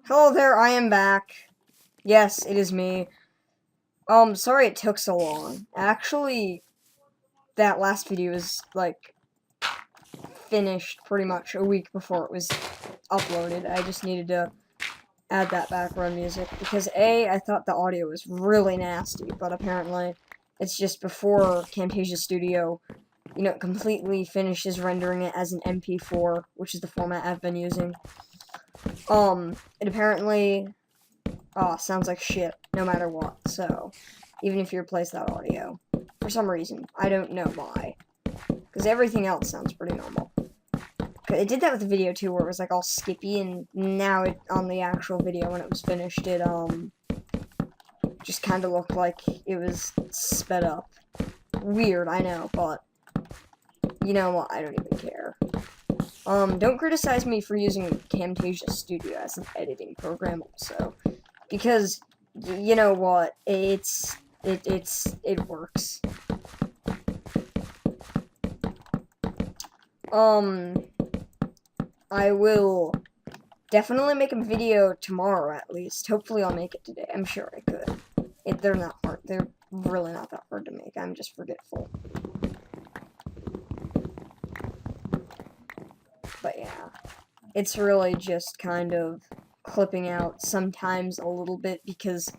Hello there, I am back. Yes, it is me. Sorry it took so long. Actually, that last video was, like, finished pretty much a week before it was uploaded. I just needed to add that background music, because A, I thought the audio was really nasty, but apparently it's just before Camtasia Studio, completely finishes rendering it as an MP4, which is the format I've been using. It apparently sounds like shit, no matter what, so, even if you replace that audio, for some reason, I don't know why, because everything else sounds pretty normal. It did that with the video, too, where it was, like, all skippy, and now on the actual video, when it was finished, it, just kind of looked like it was sped up. Weird, I know, but, you know what, I don't even care. Don't criticize me for using Camtasia Studio as an editing program, also, because you know what? It works. I will definitely make a video tomorrow at least. Hopefully I'll make it today. I'm sure I could. They're not hard. They're really not that hard to make. I'm just forgetful. But yeah. It's really just kind of clipping out sometimes a little bit because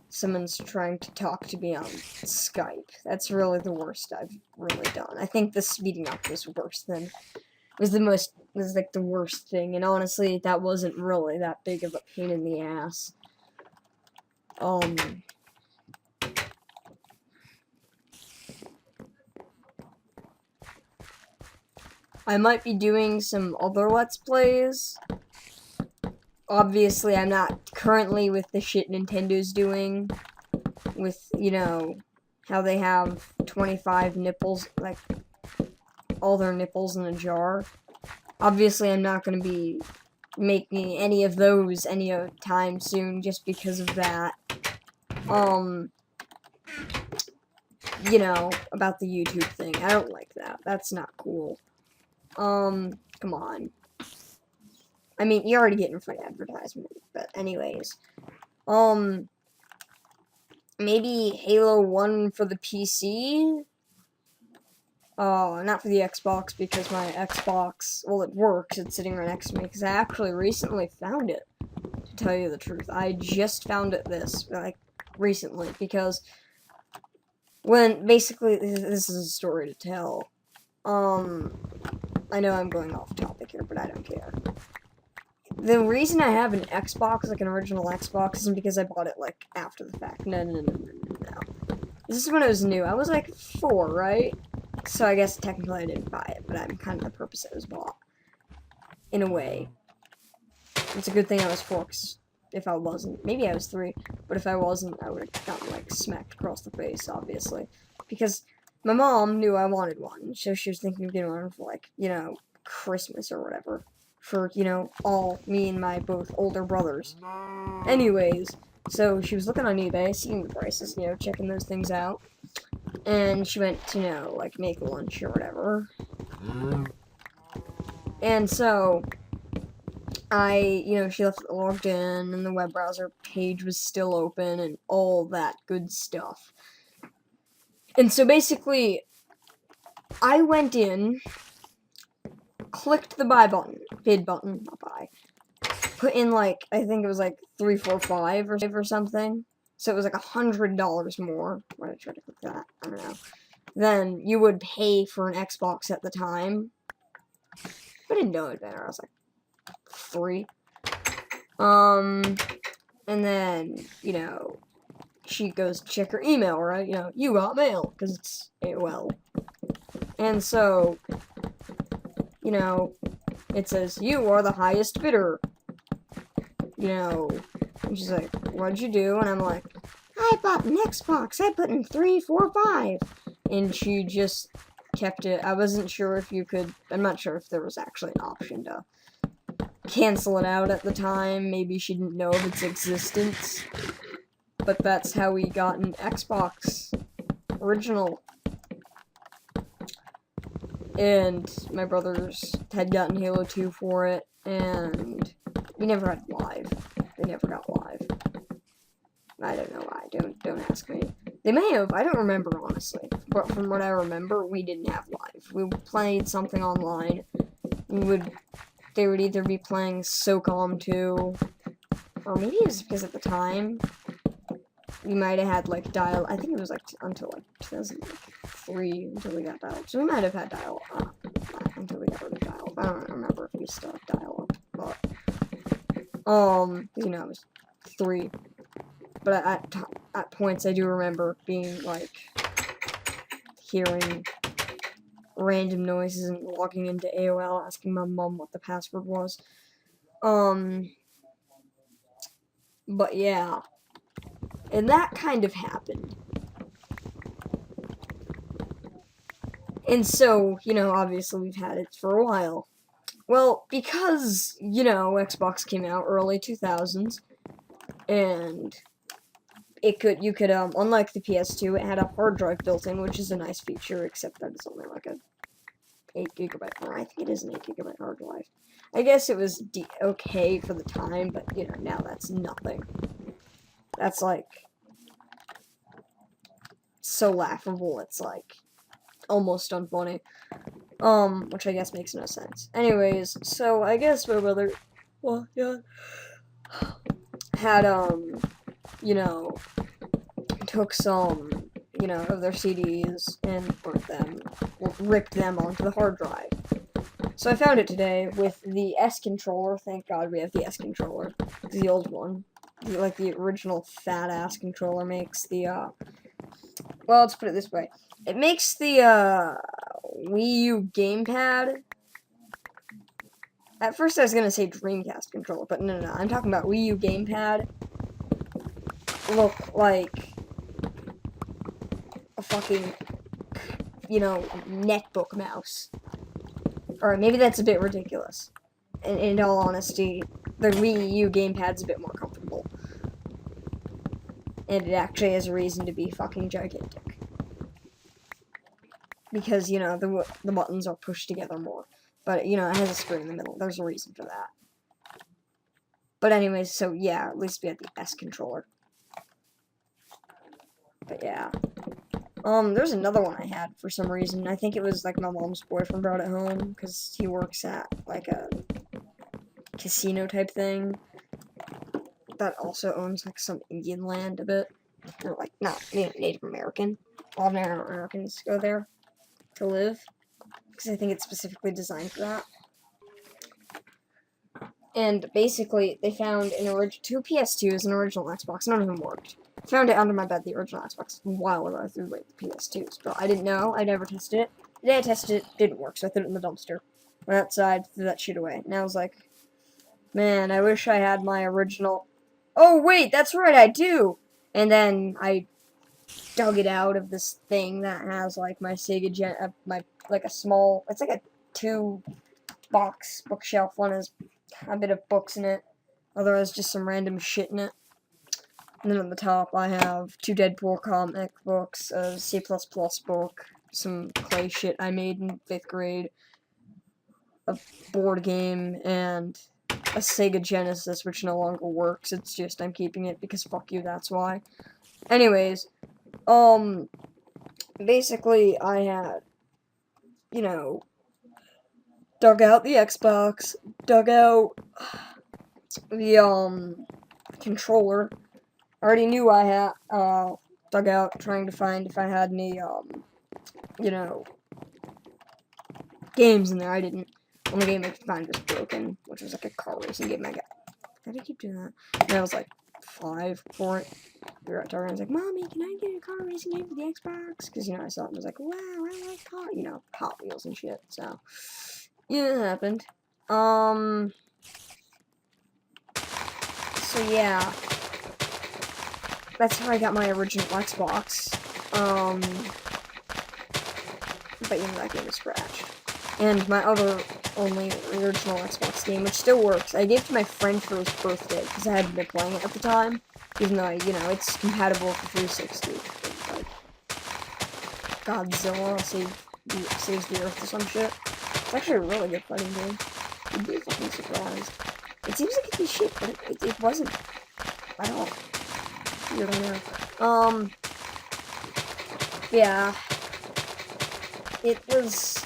someone's trying to talk to me on Skype. That's really the worst I've really done. I think the speeding up was worse than was like the worst thing, and honestly that wasn't really that big of a pain in the ass. I might be doing some other Let's Plays. Obviously, I'm not currently with the shit Nintendo's doing, with, how they have 25 nipples, like, all their nipples in a jar. Obviously, I'm not going to be making any of those any time soon, just because of that. About the YouTube thing. I don't like that. That's not cool. Come on. I mean, you're already getting free advertisement, but anyways. Maybe Halo 1 for the PC? Not for the Xbox, because my Xbox, well, it works, it's sitting right next to me, because I actually recently found it, to tell you the truth. I just found it recently, because basically, this is a story to tell. I know I'm going off topic here, but I don't care. The reason I have an Xbox, like an original Xbox, isn't because I bought it, like, after the fact. No. This is when it was new. I was, like, 4, right? So I guess technically I didn't buy it, but I'm kind of the purpose it was bought. In a way. It's a good thing I was 4, 'cause if I wasn't, maybe I was 3, but if I wasn't, I would have gotten, like, smacked across the face, obviously. Because my mom knew I wanted one, so she was thinking of getting one for, like, Christmas or whatever. For, all me and my both older brothers. Anyways, so she was looking on eBay, seeing the prices, checking those things out. And she went to, like, make lunch or whatever. And so, she left it logged in, and the web browser page was still open, and all that good stuff. And so, basically, I went in, clicked the buy button, bid button, not buy, put in, like, I think it was, like, 345 or something, so it was, like, $100 more. Why did I try to click that? I don't know. Then you would pay for an Xbox at the time. I didn't know it better. I was like 3. And then, she goes to check her email, right? You got mail, because it's AOL. And so, it says, you are the highest bidder. And she's like, what'd you do? And I'm like, I bought an Xbox. I put in 345. And she just kept it. I wasn't sure if you could. I'm not sure if there was actually an option to cancel it out at the time. Maybe she didn't know of its existence. But that's how we got an Xbox original. And my brothers had gotten Halo 2 for it, and we never had Live. they never got live. I don't know why. Don't ask me. They may have. I don't remember honestly. But from what I remember, we didn't have live. We played something online. They would either be playing SOCOM 2, or maybe it was because at the time we might have had like dial. I think it was like until like 2003 until we got dial. So we might have had dial until we got rid of dial. I don't remember if we still have dial up, but you know, it was 3. But at points, I do remember being like hearing random noises and logging into AOL, asking my mom what the password was. But yeah, and that kind of happened. And so, you know, obviously we've had it for a while. Well, because, you know, Xbox came out early 2000s, and you could, unlike the PS2, it had a hard drive built in, which is a nice feature, except that it's only like a 8GB, or I think it is an 8GB hard drive. I guess it was okay for the time, but, you know, now that's nothing. That's, like, so laughable, it's, like, almost unfunny. Which I guess makes no sense. Anyways, so I guess my brother, well, yeah, had, you know, took some, you know, of their CDs and burnt them, or ripped them onto the hard drive. So I found it today with the S controller. Thank God we have the S controller. The old one. Like the original fat-ass controller makes the, well, let's put it this way. It makes the, Wii U gamepad. At first I was gonna say Dreamcast controller, but no. I'm talking about Wii U gamepad. Look like a fucking, you know, netbook mouse. Or maybe that's a bit ridiculous. In all honesty, the Wii U gamepad's a bit more comfortable. And it actually has a reason to be fucking gigantic. Because, you know, the buttons are pushed together more. But, you know, it has a screen in the middle. There's a reason for that. But anyways, so yeah, at least we had the S controller. But yeah. There's another one I had for some reason. I think it was like my mom's boyfriend brought it home because he works at like a casino type thing that also owns like some Indian land a bit. Or like not Native American. A lot of Native Americans go there to live because I think it's specifically designed for that. And basically, they found two PS2s, an original Xbox. None of them worked. Found it under my bed, the original Xbox, a while ago. I threw away the PS2s, but I didn't know. I never tested it. The day I tested it, didn't work, so I threw it in the dumpster. Went outside, threw that shit away. And I was like, man, I wish I had my original. Oh wait, that's right, I do. And then I dug it out of this thing that has like my Sega like a small. It's like a 2-box bookshelf. One has a bit of books in it. Otherwise, just some random shit in it. And then on the top, I have 2 Deadpool comic books, a C++ book, some clay shit I made in 5th grade, a board game, and a Sega Genesis, which no longer works. It's just I'm keeping it because fuck you, that's why. Anyways, basically, I had, you know, dug out the Xbox, dug out the, controller. I already knew I had, dug out trying to find if I had any, you know, games in there. I didn't. The only game I could find was broken, which was like a car racing game. How did I keep doing that? And I was like 5 for it. We were at Target, and I was like, Mommy, can I get a car racing game for the Xbox? Because, you know, I saw it and was like, wow, I like Hot Wheels and shit. So, yeah, it happened. So, yeah. That's how I got my original Xbox. But, you know, that game is scratched. And my only original Xbox game, which still works, I gave to my friend for his birthday, because I hadn't been playing it at the time, even though, you know, it's compatible for 360. Like, Godzilla saves the Earth or some shit. It's actually a really good fighting game. You'd be fucking surprised. It seems like it'd be shit, but it wasn't at all. You don't know. Yeah. It was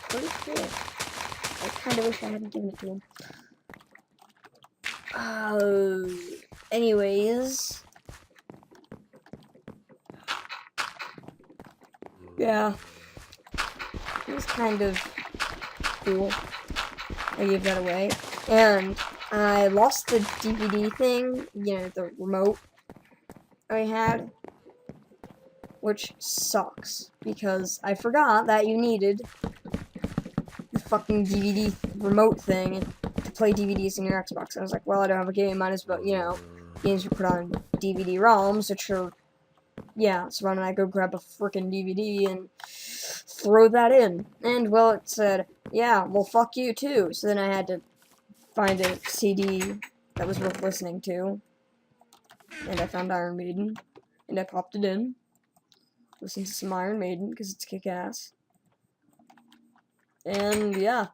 pretty cool. I kind of wish I hadn't given it to him. Anyways. Yeah. It was kind of cool. I gave that away. And I lost the DVD thing, you know, the remote I had, which sucks, because I forgot that you needed the fucking DVD remote thing to play DVDs in your Xbox. I was like, well, I don't have a game, might as well, you know, games you put on DVD-ROMs, which are, yeah, so why don't I go grab a freaking DVD and throw that in? And, well, it said, yeah, well, fuck you, too. So then I had to find a CD that was worth listening to, and I found Iron Maiden, and I popped it in, listened to some Iron Maiden, because it's kick-ass, and yeah.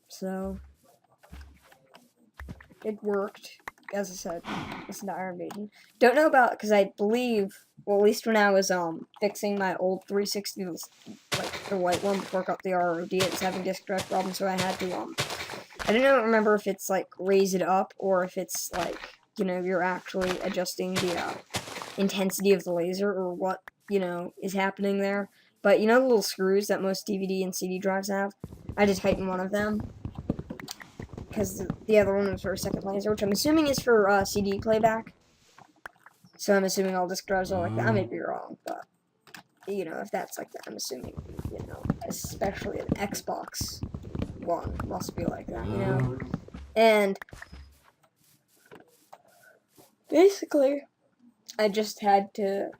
So, it worked, as I said, listen to Iron Maiden. Don't know about, because I believe, well, at least when I was, fixing my old 360, like, the white one before I got the ROD, it was having disk drive problems, so I had to, I don't remember if it's, like, raise it up, or if it's, like, you know, you're actually adjusting the, intensity of the laser, or what, you know, is happening there. But, you know the little screws that most DVD and CD drives have? I had to tighten one of them, because the other one was for a second laser, which I'm assuming is for, CD playback. So I'm assuming all disk drives are like that. I may be wrong, but, you know, if that's like that, I'm assuming, you know, especially an Xbox One must be like that, you know? And basically, I just had to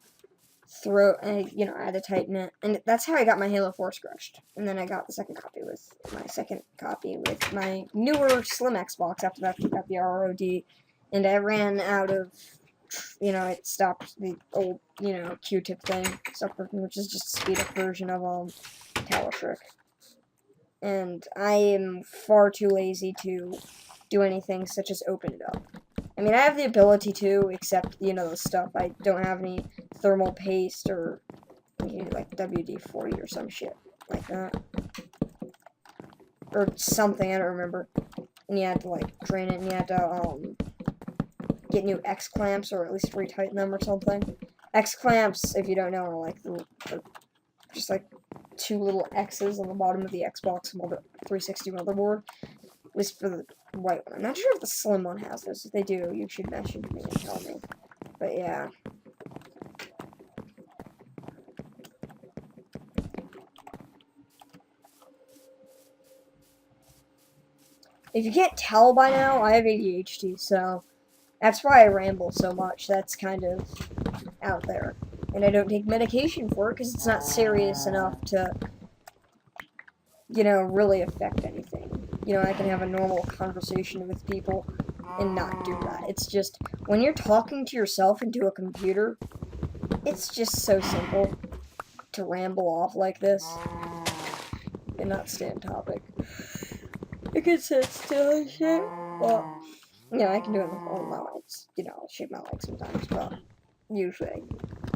you know, I had to tighten it, and that's how I got my Halo 4 scratched. And then I got the second copy with my newer slim Xbox after that I got the ROD, and I ran out of, you know, it stopped the old, you know, Q-tip thing, stopped working, which is just a speed up version of, Tower Trick. And I am far too lazy to do anything such as open it up. I mean, I have the ability to, except, you know, the stuff. I don't have any thermal paste or, you know, like WD-40 or some shit like that. Or something, I don't remember. And you had to, like, drain it, and you had to, get new X-clamps, or at least retighten them or something. X-clamps, if you don't know, are, like, just, like, two little X's on the bottom of the Xbox 360 motherboard. At least for the white one. I'm not sure if the slim one has this. If they do, you should message me and tell me. But yeah. If you can't tell by now, I have ADHD, so that's why I ramble so much. That's kind of out there. And I don't take medication for it because it's not serious enough to, you know, really affect anything. You know, I can have a normal conversation with people and not do that. It's just, when you're talking to yourself into a computer, it's just so simple to ramble off like this and not stay on topic. I can sit still and shit. Well, yeah, I can do it on my legs. You know, I'll shake my legs sometimes, but usually I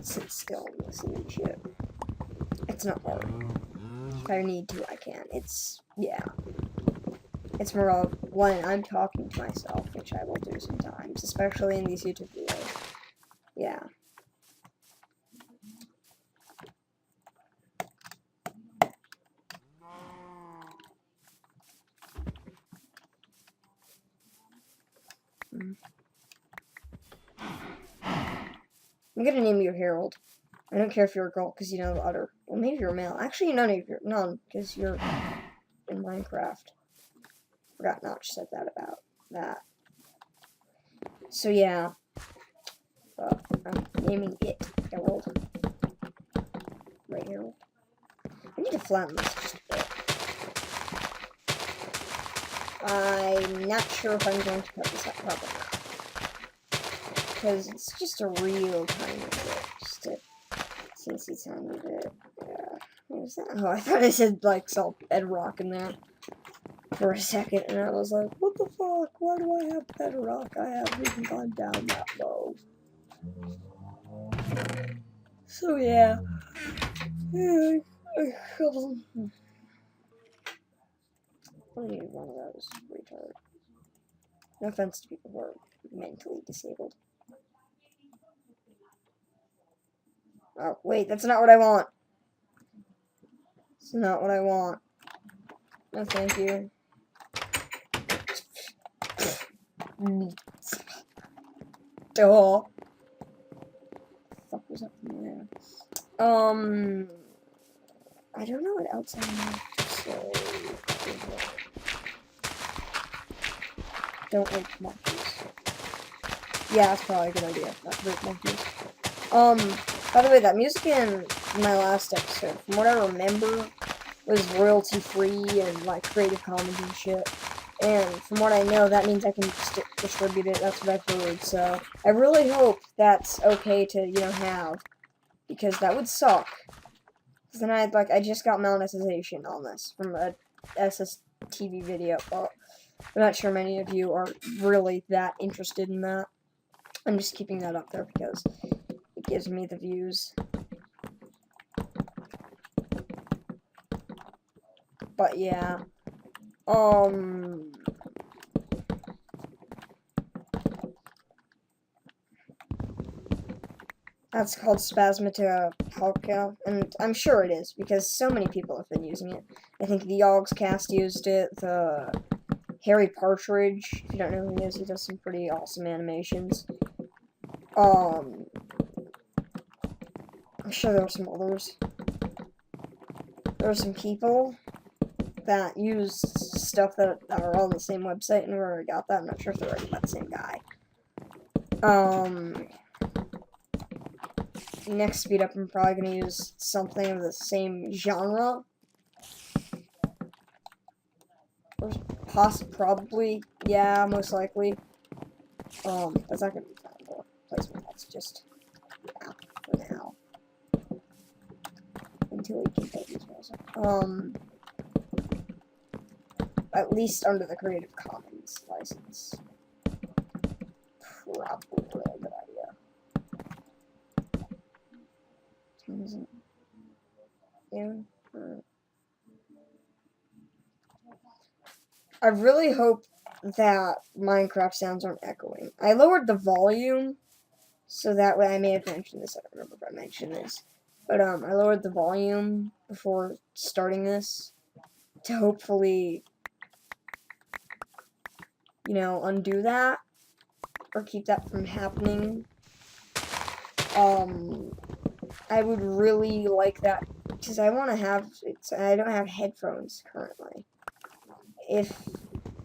sit still and listen and shit. It's not hard. If I need to, I can. It's, yeah. It's more of when I'm talking to myself, which I will do sometimes, especially in these YouTube videos. Yeah. I'm gonna name you Harold. I don't care if you're a girl, because you know the udder. Well, maybe you're a male. Actually, none, because you're in Minecraft. Forgot Notch said that about that. So yeah. I'm naming it Harold. Right, Harold. I need to flatten this just a bit. I'm not sure if I'm going to cut this up, probably not. Because it's just a real tiny bit, just to, since the sound of it. Yeah. What was that? Oh, I thought I said, like, saw bedrock in there for a second, and I was like, what the fuck? Why do I have bedrock? I haven't even gone down that low. So, yeah. I need one of those. Retard. No offense to people who are mentally disabled. Oh, wait, that's not what I want. It's not what I want. No, thank you. Duh. Fuck was up in there? I don't know what else I have to say. Don't like monkeys. Yeah, that's probably a good idea. Not rape monkeys. By the way, that music in my last episode, from what I remember, was royalty free and like Creative Commons and shit. And from what I know, that means I can distribute it. That's what I've heard. So I really hope that's okay to, you know, have, because that would suck. Because then I just got monetization on this from a SSTV video. Well, I'm not sure many of you are really that interested in that. I'm just keeping that up there because it gives me the views. But yeah. That's called Spasmata Halka, and I'm sure it is, because so many people have been using it. I think the Yogscast used it, the Harry Partridge, if you don't know who he is, he does some pretty awesome animations. I'm sure there were some others. There were some people that used stuff that are on the same website, and where I got that, I'm not sure if they're writing about the same guy. Next speed up, I'm probably going to use something of the same genre. Probably, yeah, most likely. That's not going to be final placement, that's just, yeah, for now. Until we can take these guys. At least under the Creative Commons license. Probably a good idea. I really hope that Minecraft sounds aren't echoing. I lowered the volume, so that way I may have mentioned this. I don't remember if I mentioned this. But I lowered the volume before starting this to hopefully, you know, undo that or keep that from happening. I would really like that because I want to have I don't have headphones currently. If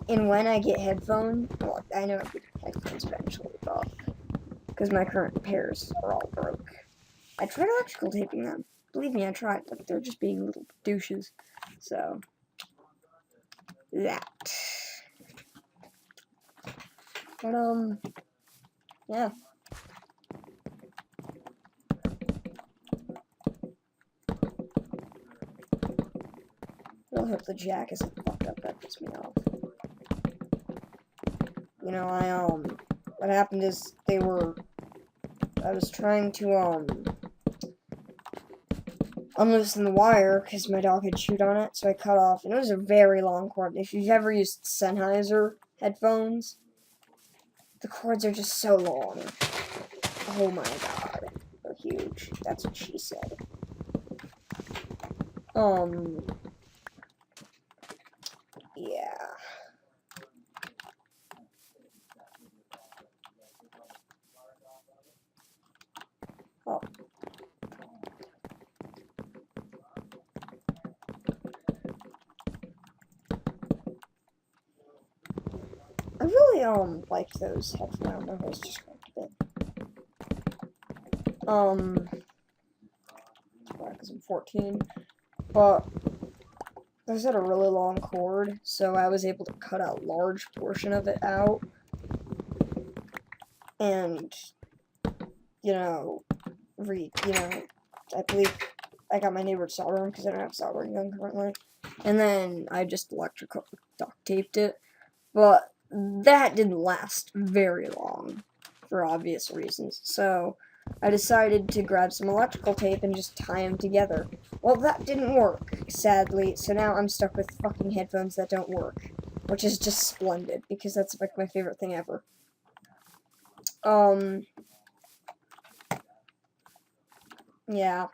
and when I get headphones, well, I know I'll get headphones eventually, but because my current pairs are all broke. I tried electrical taping them. Believe me, I tried, but they're just being little douches. So that. But yeah. I really hope the jack isn't fucked up. That pisses me off. You know, what happened is I was trying to, unloosen the wire because my dog had chewed on it, so I cut off, and it was a very long cord. If you've ever used Sennheiser headphones, the cords are just so long. Oh my god. They're huge. That's what she said. Yeah. Oh. I really, liked those headphones. I don't know if I was just a bit. Because I'm 14. But those had a really long cord, so I was able to cut a large portion of it out. And, you know, I believe I got my neighbor soldering because I don't have soldering gun currently. And then I just electrical duct taped it. But that didn't last very long for obvious reasons. So I decided to grab some electrical tape and just tie them together. Well, that didn't work, sadly. So now I'm stuck with fucking headphones that don't work. Which is just splendid, because that's like my favorite thing ever. Yeah.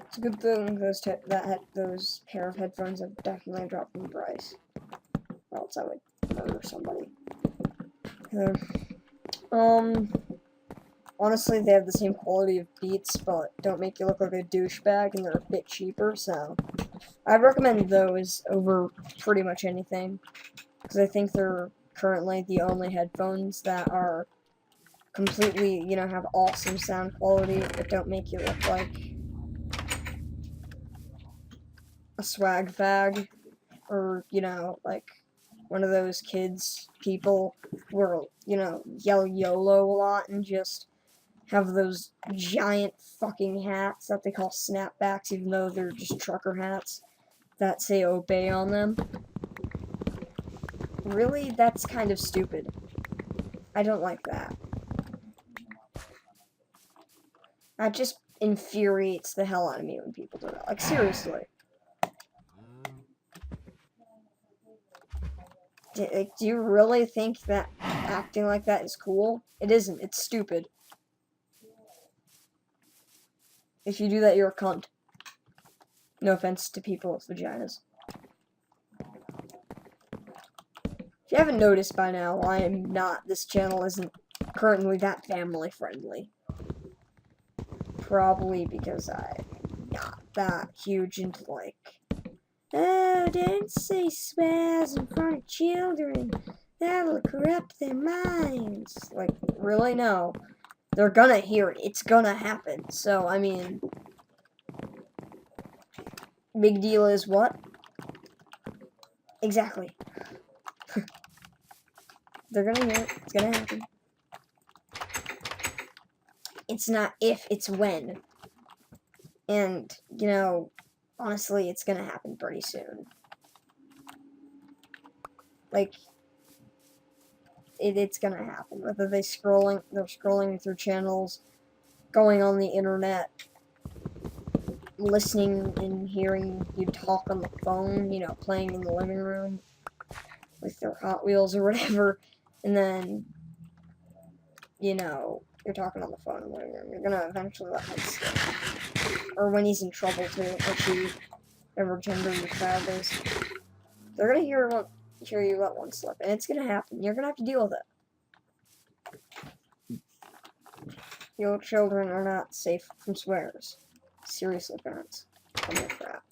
It's a good thing those pair of headphones have definitely dropped in price. Or else I would murder somebody. Honestly, they have the same quality of Beats, but don't make you look like a douchebag, and they're a bit cheaper, so I'd recommend those over pretty much anything, because I think they're currently the only headphones that are completely, you know, have awesome sound quality, but don't make you look like a swag fag, or, you know, like one of those people who are, you know, yell YOLO a lot and just have those giant fucking hats that they call snapbacks, even though they're just trucker hats that say obey on them. Really, that's kind of stupid. I don't like that. That just infuriates the hell out of me when people do that. Like, seriously. Do you really think that acting like that is cool? It isn't. It's stupid. If you do that, you're a cunt. No offense to people with vaginas. If you haven't noticed by now, this channel isn't currently that family friendly. Probably because I'm not that huge into, like, oh, don't say swears in front of children. That'll corrupt their minds. Like, really? No. They're gonna hear it. It's gonna happen. So, I mean, big deal is what? Exactly. They're gonna hear it. It's gonna happen. It's not if, it's when. And, you know, honestly, it's gonna happen pretty soon. Like, it's gonna happen. Whether they're scrolling through channels, going on the internet, listening and hearing you talk on the phone, you know, playing in the living room with their Hot Wheels or whatever, and then, you know, you're talking on the phone in the living room. You're gonna eventually let one slip. Or when he's in trouble too, or she, whatever gender your child is. They're gonna hear you let one slip, and it's gonna happen. You're gonna have to deal with it. Your children are not safe from swears. Seriously, parents. Come here, crap.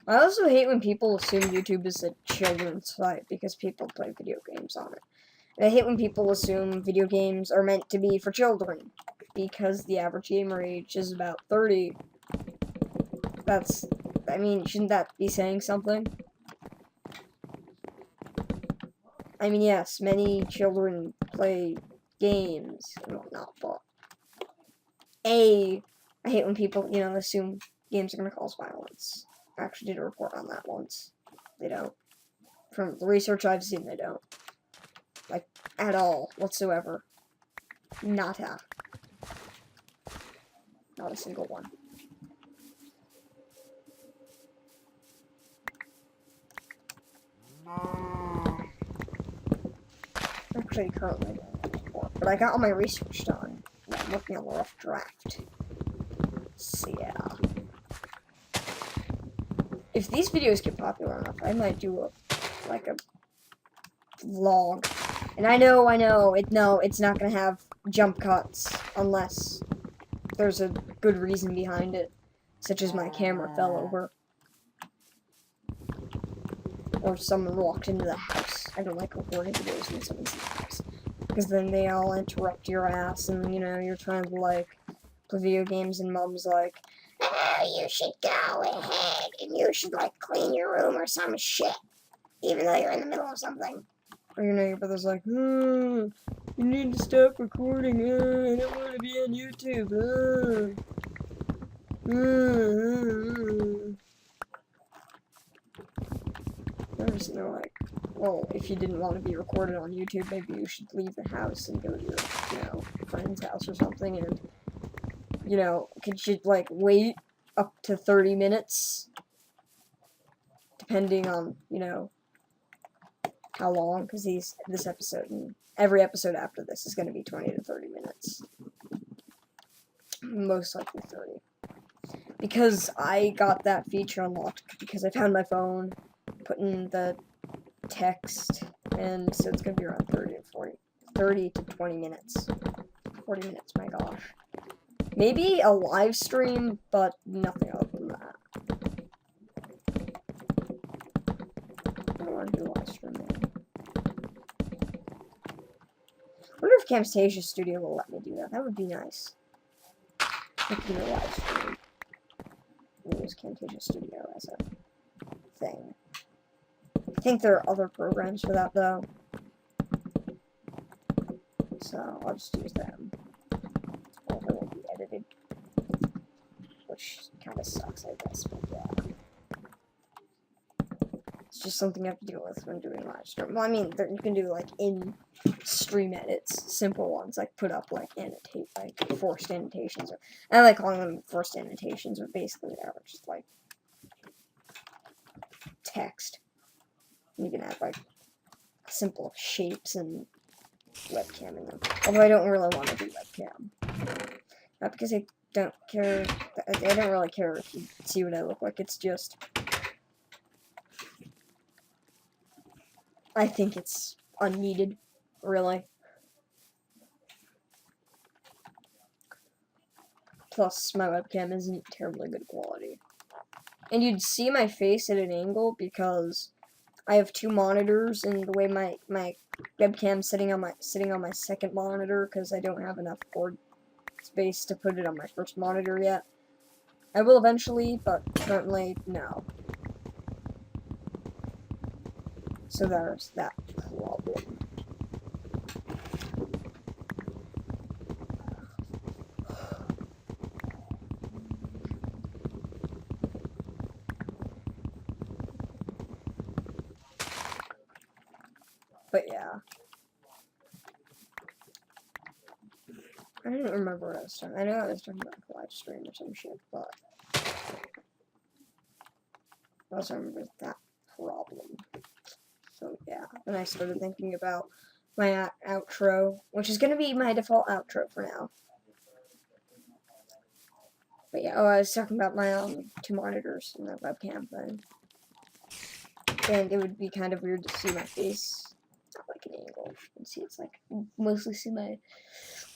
I also hate when people assume YouTube is a children's site because people play video games on it. And I hate when people assume video games are meant to be for children because the average gamer age is about 30. I mean, shouldn't that be saying something? I mean, yes, many children play games and whatnot, but I hate when people, you know, assume games are going to cause violence. I actually did a report on that once. They don't. From the research I've seen, they don't. Like, at all, whatsoever. Not a single one. Actually, currently doing a report, but I got all my research done. I'm working on a rough draft. So, yeah. If these videos get popular enough, I might do a vlog. And I know, it's not gonna have jump cuts unless there's a good reason behind it, such as my camera fell over. Or someone walked into the house. I don't like recording videos when someone's in the house. Because then they all interrupt your ass, and, you know, you're trying to, like, play video games, and mom's like, you should go ahead and you should, like, clean your room or some shit. Even though you're in the middle of something. Or, you know, your brother's like, you need to stop recording, I don't want to be on YouTube, I'm just like, well, if you didn't want to be recorded on YouTube, maybe you should leave the house and go to your, you know, friend's house or something, and, you know, could you, like, wait up to 30 minutes, depending on, you know, how long, because this episode, and every episode after this is going to be 20 to 30 minutes. Most likely 30. Because I got that feature unlocked, because I found my phone, put in the text, and so it's going to be around 30 to 20 minutes. 40 minutes, my gosh. Maybe a live stream, but nothing other than that. I don't want to do a live stream, man. I wonder if Camtasia Studio will let me do that. That would be nice. I could do a live stream. Use Camtasia Studio as a thing. I think there are other programs for that, though. So, I'll just use them. Well, they won't be edited. Which kind of sucks, I guess, but yeah. It's just something you have to deal with when doing live stream. Well, I mean, you can do, like, in-stream edits. Simple ones, like, put up, like, forced annotations. I like calling them forced annotations, but basically they're just, like, text. You can add, like, simple shapes and webcam in them. Although I don't really want to do webcam. Not because I don't care. I don't really care if you see what I look like. It's just, I think it's unneeded, really. Plus, my webcam isn't terribly good quality. And you'd see my face at an angle because I have two monitors, and the way my webcam's sitting on my second monitor because I don't have enough board space to put it on my first monitor yet. I will eventually, but currently, no. So there's that problem. But yeah. I don't remember what I was talking about. I know I was talking about a live stream or some shit, but I also remember that problem. So yeah, then I started thinking about my outro, which is going to be my default outro for now. But yeah, I was talking about my two monitors and the webcam thing. And it would be kind of weird to see my face. Not like an angle. You can see it's like, mostly see my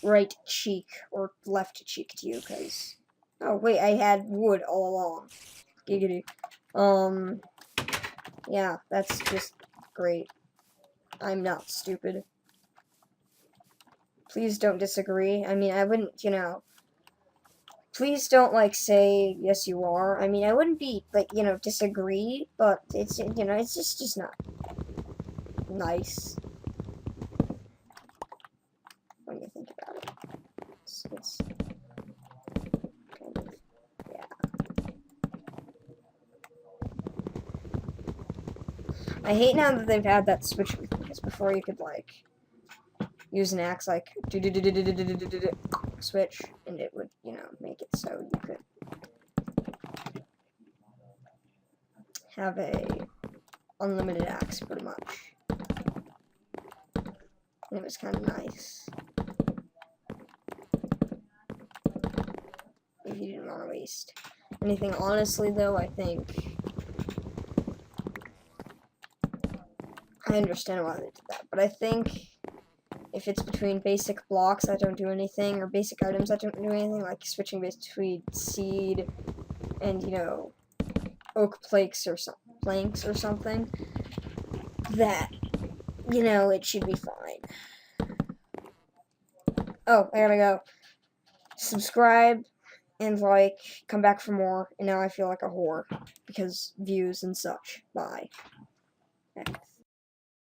right cheek or left cheek to you, because, oh wait, I had wood all along. Giggity. Yeah, that's just great. I'm not stupid. Please don't disagree. I mean, I wouldn't, you know, please don't, like, say, yes, you are. I mean, I wouldn't be, like, you know, disagree, but it's, you know, it's just not nice when you think about it. It's kind of, yeah. I hate now that they've had that switch, because before you could, like, use an axe, like, switch, and it would, you know, make it so you could have a unlimited axe, pretty much. And it was kind of nice. If you didn't want to waste anything. Honestly, though, I think I understand why they did that, but I think if it's between basic blocks that don't do anything, or basic items that don't do anything, like switching between seed and, you know, oak planks or something, that, you know, it should be fine. Oh, I gotta go. Subscribe, and like come back for more, and now I feel like a whore because views and such. Bye.